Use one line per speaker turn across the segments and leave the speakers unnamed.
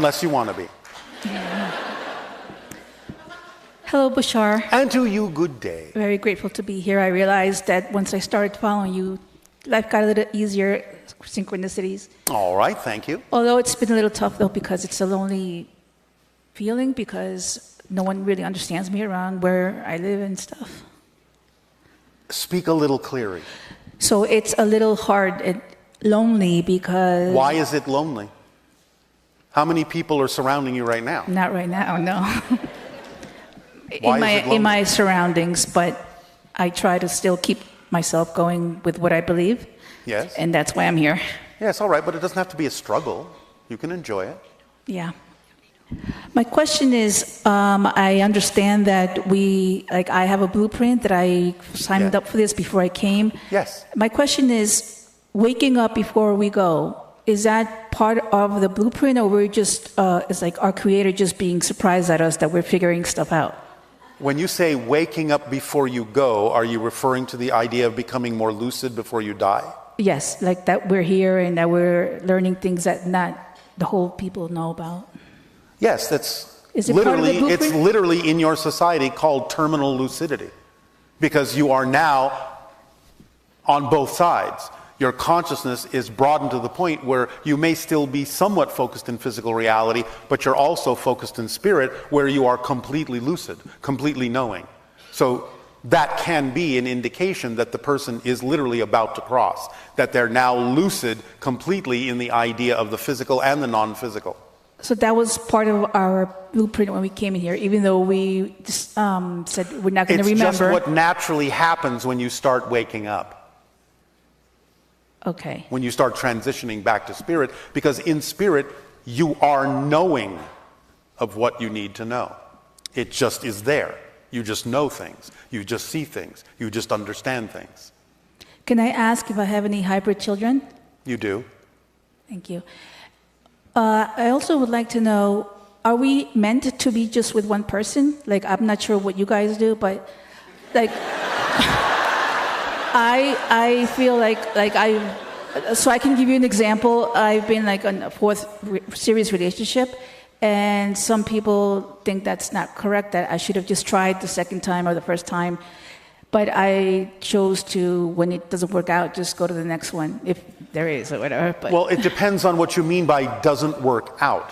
unless you want to be.
Hello, Bashar.
And to you, good day.
Very grateful to be here. I realized that once I started following you, life got a little easier, synchronicities.
All right, thank you.
Although it's been a little tough, though, because it's a lonely feeling, because no one really understands me around where I live and stuff.
Speak a little clearer.
So it's a little hard and lonely because...
Why is it lonely? How many people are surrounding you right now?
Not right now, no.
Why
in my surroundings, but I try to still keep myself going with what I believe.
Yes.
And that's why I'm here.
Yes, all right, but it doesn't have to be a struggle. You can enjoy it.
Yeah. My question is, I understand that I have a blueprint that I signed up for this before I came.
Yes.
My question is, waking up before we go, is that part of the blueprint, or we're just, it's like our creator just being surprised at us that we're figuring stuff out?
When you say waking up before you go, are you referring to the idea of becoming more lucid before you die?
Yes, like that we're here and that we're learning things that not the whole people know about.
Yes, that's
Is it
literally,
part of the
it's
blueprint?
literally in your society called terminal lucidity, because you are now on both sides. Your consciousness is broadened to the point where you may still be somewhat focused in physical reality, but you're also focused in spirit, where you are completely lucid, completely knowing. So that can be an indication that the person is literally about to cross, that they're now lucid completely in the idea of the physical and the non-physical.
So that was part of our blueprint when we came in here, even though we just, said we're not going to remember.
It's just what naturally happens when you start waking up.
Okay.
When you start transitioning back to spirit, because in spirit, you are knowing of what you need to know. It just is there. You just know things. You just see things. You just understand things.
Can I ask if I have any hybrid children?
You do.
Thank you. I also would like to know, are we meant to be just with one person? Like, I'm not sure what you guys do, but like... I feel so I can give you an example. I've been like on a fourth serious relationship, and some people think that's not correct, that I should have just tried the second time or the first time. But I chose to, when it doesn't work out, just go to the next one, if there is or whatever. But
well, it depends on what you mean by doesn't work out.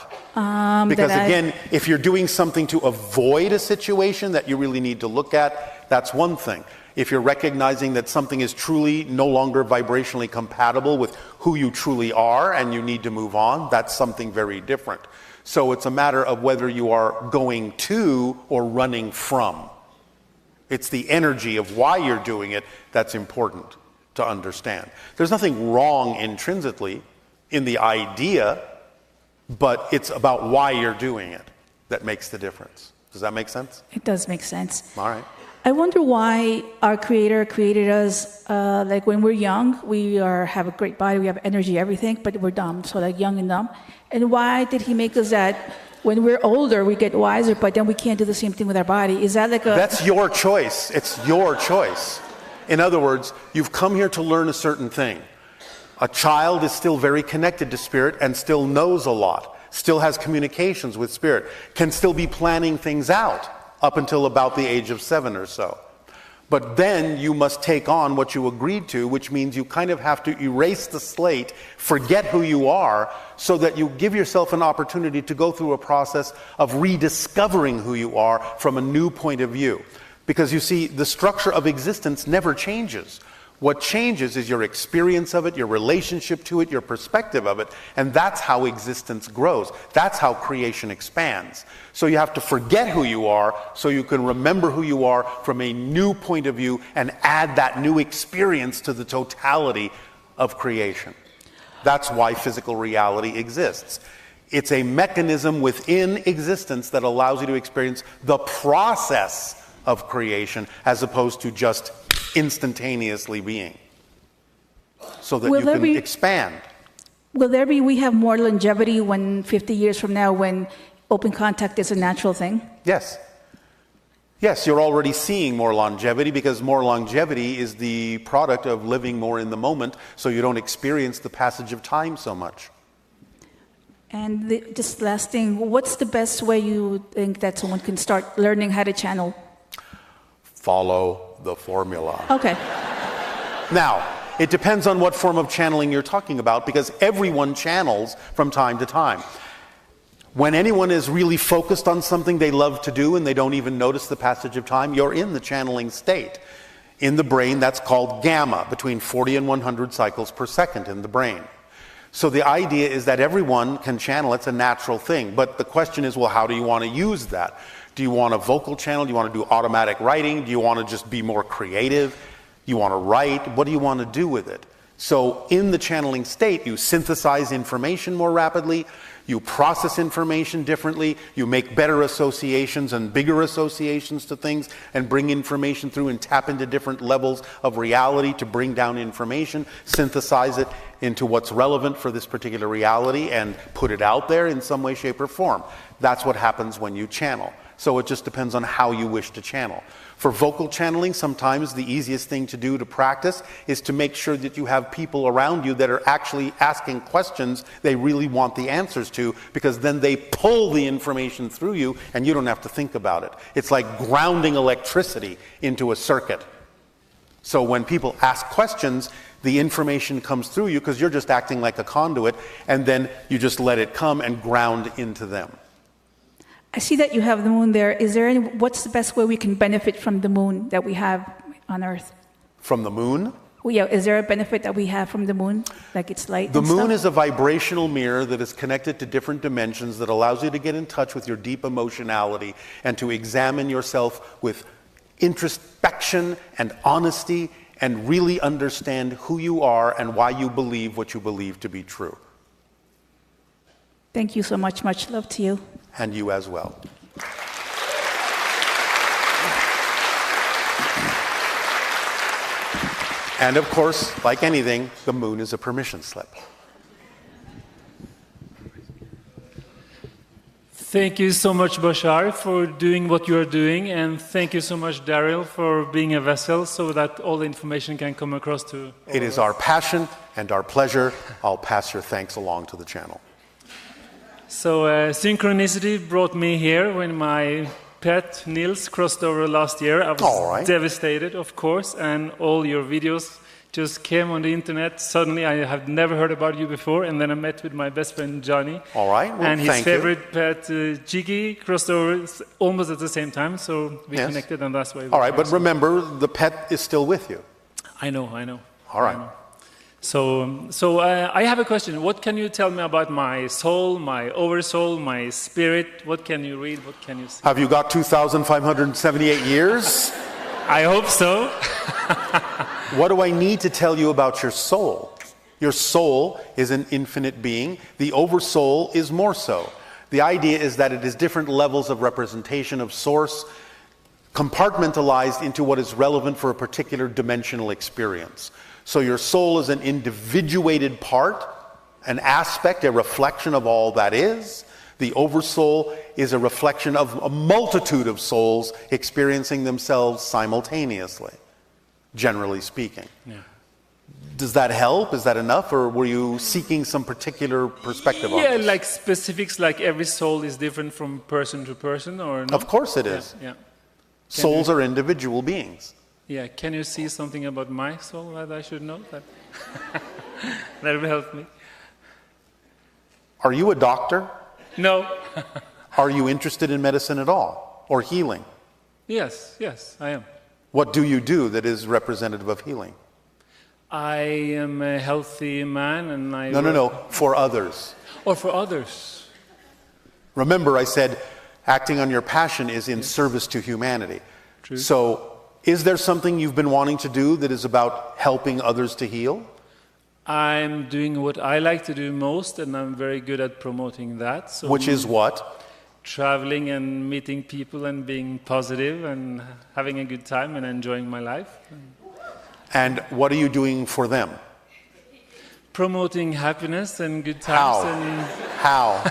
Because again, if you're doing something to avoid a situation that you really need to look at, that's one thing. If you're recognizing that something is truly no longer vibrationally compatible with who you truly are and you need to move on, that's something very different. So it's a matter of whether you are going to or running from. It's the energy of why you're doing it that's important to understand. There's nothing wrong intrinsically in the idea, but it's about why you're doing it that makes the difference. Does that make sense?
It does make sense.
All right.
I wonder why our Creator created us, like when we're young, we have a great body, we have energy, everything, but we're dumb, so like young and dumb. And why did He make us that when we're older, we get wiser, but then we can't do the same thing with our body? Is that like a...
That's your choice. It's your choice. In other words, you've come here to learn a certain thing. A child is still very connected to spirit and still knows a lot, still has communications with spirit, can still be planning things out up until about the age of 7 or so. But then you must take on what you agreed to, which means you kind of have to erase the slate, forget who you are, so that you give yourself an opportunity to go through a process of rediscovering who you are from a new point of view. Because you see, the structure of existence never changes. What changes is your experience of it, your relationship to it, your perspective of it, and that's how existence grows. That's how creation expands. So you have to forget who you are so you can remember who you are from a new point of view and add that new experience to the totality of creation. That's why physical reality exists. It's a mechanism within existence that allows you to experience the process of creation as opposed to just instantaneously being, so that you can expand.
Will there be, we have more longevity when 50 years from now, when open contact is a natural thing?
Yes. Yes, you're already seeing more longevity, because more longevity is the product of living more in the moment, so you don't experience the passage of time so much.
And just last thing, what's the best way you think that someone can start learning how to channel?
Follow the formula.
Okay.
Now, it depends on what form of channeling you're talking about, because everyone channels from time to time. When anyone is really focused on something they love to do and they don't even notice the passage of time, you're in the channeling state. In the brain, that's called gamma, between 40 and 100 cycles per second in the brain. So the idea is that everyone can channel. It's a natural thing. But the question is, well, how do you want to use that? Do you want a vocal channel? Do you want to do automatic writing? Do you want to just be more creative? You want to write? What do you want to do with it? So in the channeling state, you synthesize information more rapidly, you process information differently, you make better associations and bigger associations to things and bring information through and tap into different levels of reality to bring down information, synthesize it into what's relevant for this particular reality and put it out there in some way, shape, or form. That's what happens when you channel. So it just depends on how you wish to channel. For vocal channeling, sometimes the easiest thing to do to practice is to make sure that you have people around you that are actually asking questions they really want the answers to, because then they pull the information through you and you don't have to think about it. It's like grounding electricity into a circuit. So when people ask questions, the information comes through you because you're just acting like a conduit, and then you just let it come and ground into them.
I see that you have the moon there. What's the best way we can benefit from the moon that we have on Earth?
From the moon?
Well, yeah, is there a benefit that we have from the moon, like its light?
The moon is a vibrational mirror that is connected to different dimensions that allows you to get in touch with your deep emotionality and to examine yourself with introspection and honesty and really understand who you are and why you believe what you believe to be true.
Thank you so much. Much love to you.
And you as well. And of course, like anything, the moon is a permission slip.
Thank you so much, Bashar, for doing what you are doing, and thank you so much, Darryl, for being a vessel so that all the information can come across to all
It is our passion and our pleasure. I'll pass your thanks along to the channel.
So synchronicity brought me here when my pet Nils crossed over last year. I was devastated, of course, and all your videos just came on the internet. Suddenly, I have never heard about you before, and then I met with my best friend Johnny.
All right, well,
and his favorite pet Jiggy crossed over almost at the same time, so we connected, and that's why.
All right, but remember, the pet is still with you.
I know.
All right.
So I have a question. What can you tell me about my soul, my oversoul, my spirit? What can you read? What can you see?
Have you got 2,578 years?
I hope so.
What do I need to tell you about your soul? Your soul is an infinite being. The oversoul is more so. The idea is that it is different levels of representation of source, compartmentalized into what is relevant for a particular dimensional experience. So your soul is an individuated part, an aspect, a reflection of all that is. The oversoul is a reflection of a multitude of souls experiencing themselves simultaneously, generally speaking. Yeah. Does that help? Is that enough? Or were you seeking some particular perspective on this?
Yeah, like specifics, like every soul is different from person to person, or no?
Of course it is.
Yeah.
Souls are individual beings.
Yeah, can you see something about my soul that I should know? That will help me.
Are you a doctor?
No.
Are you interested in medicine at all? Or healing?
Yes, I am.
What do you do that is representative of healing?
I am a healthy man, and I...
No, for others.
Or for others.
Remember, I said acting on your passion is in service to humanity.
True.
So, is there something you've been wanting to do that is about helping others to heal?
I'm doing what I like to do most, and I'm very good at promoting that. So
which is what?
Traveling and meeting people and being positive and having a good time and enjoying my life.
And what are you doing for them?
Promoting happiness and good times.
How?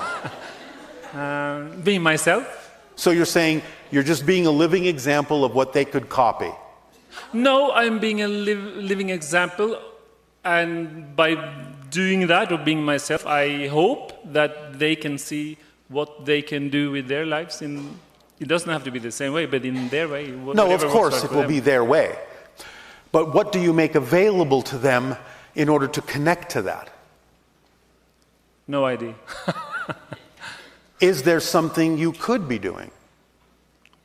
Being myself.
So you're saying you're just being a living example of what they could copy?
No, I'm being a living example, and by doing that or being myself, I hope that they can see what they can do with their lives. It doesn't have to be the same way, but in their way.
No, of course it will be their way. But what do you make available to them in order to connect to that?
No idea.
Is there something you could be doing?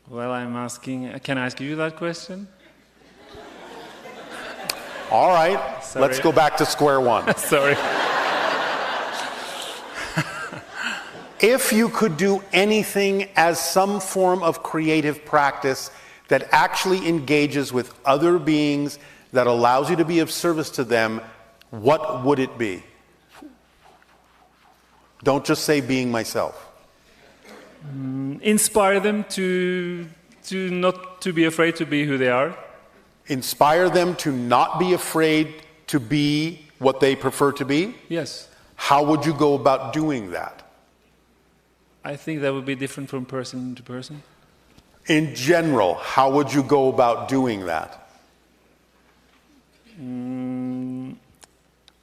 Well, I'm asking, can I ask you that question?
All right,
Sorry.
let's go back to square one.
Sorry.
If you could do anything as some form of creative practice that actually engages with other beings, that allows you to be of service to them, what would it be? Don't just say being myself.
Inspire them to not to be afraid to be who they are.
Inspire them to not be afraid to be what they prefer to be?
Yes.
How would you go about doing that?
I think that would be different from person to person.
In general, how would you go about doing that?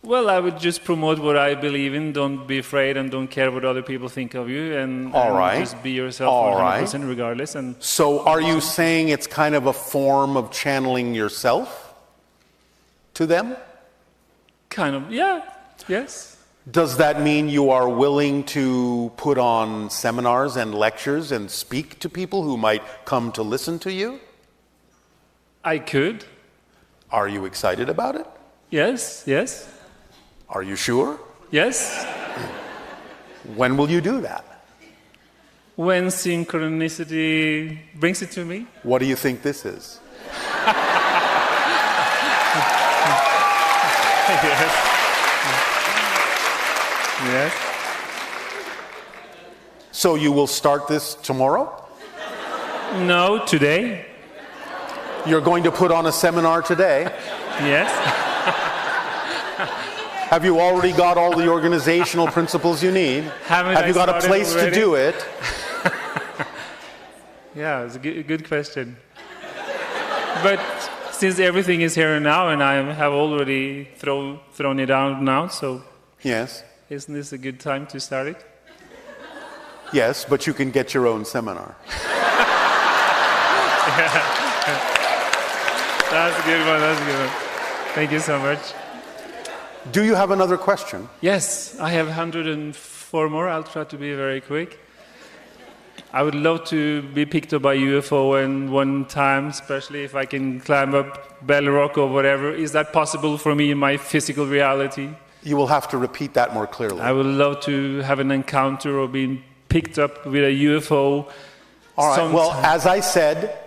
Well, I would just promote what I believe in. Don't be afraid and don't care what other people think of you. And just be yourself 100% regardless. And
so are you saying it's kind of a form of channeling yourself to them?
Kind of, yeah, yes.
Does that mean you are willing to put on seminars and lectures and speak to people who might come to listen to you?
I could.
Are you excited about it?
Yes, yes.
Are you sure?
Yes.
When will you do that?
When synchronicity brings it to me.
What do you think this is?
Yes. Yes.
So you will start this tomorrow?
No, today.
You're going to put on a seminar today?
Yes.
Have you already got all the organizational principles you need? Have you got a place to do it?
Yeah, it's a good question. But since everything is here and now, and I have already thrown it out now, so
yes,
isn't this a good time to start it?
Yes, but you can get your own seminar.
That's a good one. That's a good one. Thank you so much.
Do you have another question?
Yes, I have 104 more. I'll try to be very quick. I would love to be picked up by UFO and one time, especially if I can climb up Bell Rock or whatever. Is that possible for me in my physical reality?
You will have to repeat that more clearly.
I would love to have an encounter or being picked up with a UFO.
All right. Well, as I said,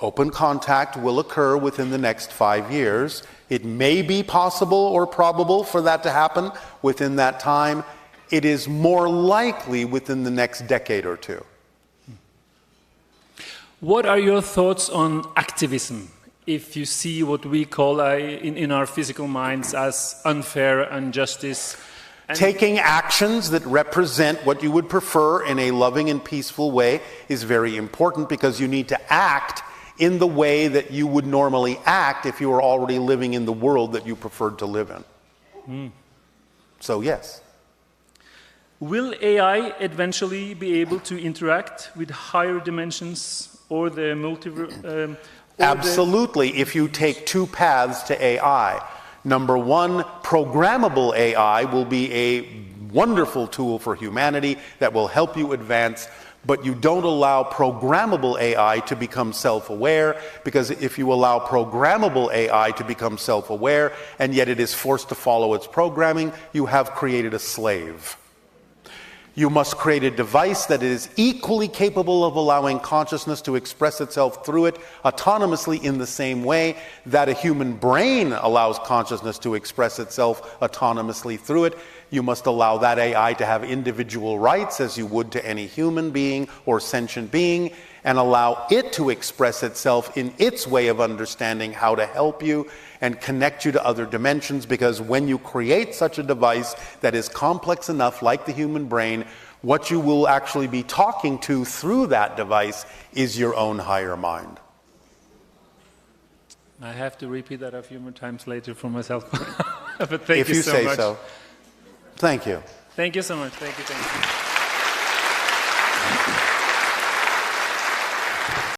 open contact will occur within the next 5 years. It may be possible or probable for that to happen within that time. It is more likely within the next decade or two.
What are your thoughts on activism? If you see what we call in our physical minds as unfair injustice.
Taking actions that represent what you would prefer in a loving and peaceful way is very important, because you need to act in the way that you would normally act if you were already living in the world that you preferred to live in. So yes.
Will AI eventually be able to interact with higher dimensions or the multiverse?
Absolutely, if you take two paths to AI. Number one, programmable AI will be a wonderful tool for humanity that will help you advance, but you don't allow programmable AI to become self-aware, because if you allow programmable AI to become self-aware and yet it is forced to follow its programming, you have created a slave. You must create a device that is equally capable of allowing consciousness to express itself through it autonomously, in the same way that a human brain allows consciousness to express itself autonomously through it. You must allow that AI to have individual rights as you would to any human being or sentient being, and allow it to express itself in its way of understanding how to help you and connect you to other dimensions, because when you create such a device that is complex enough, like the human brain, what you will actually be talking to through that device is your own higher mind.
I have to repeat that a few more times later for myself. But thank you so much.
If you say so. Thank you.
Thank you so much. Thank you.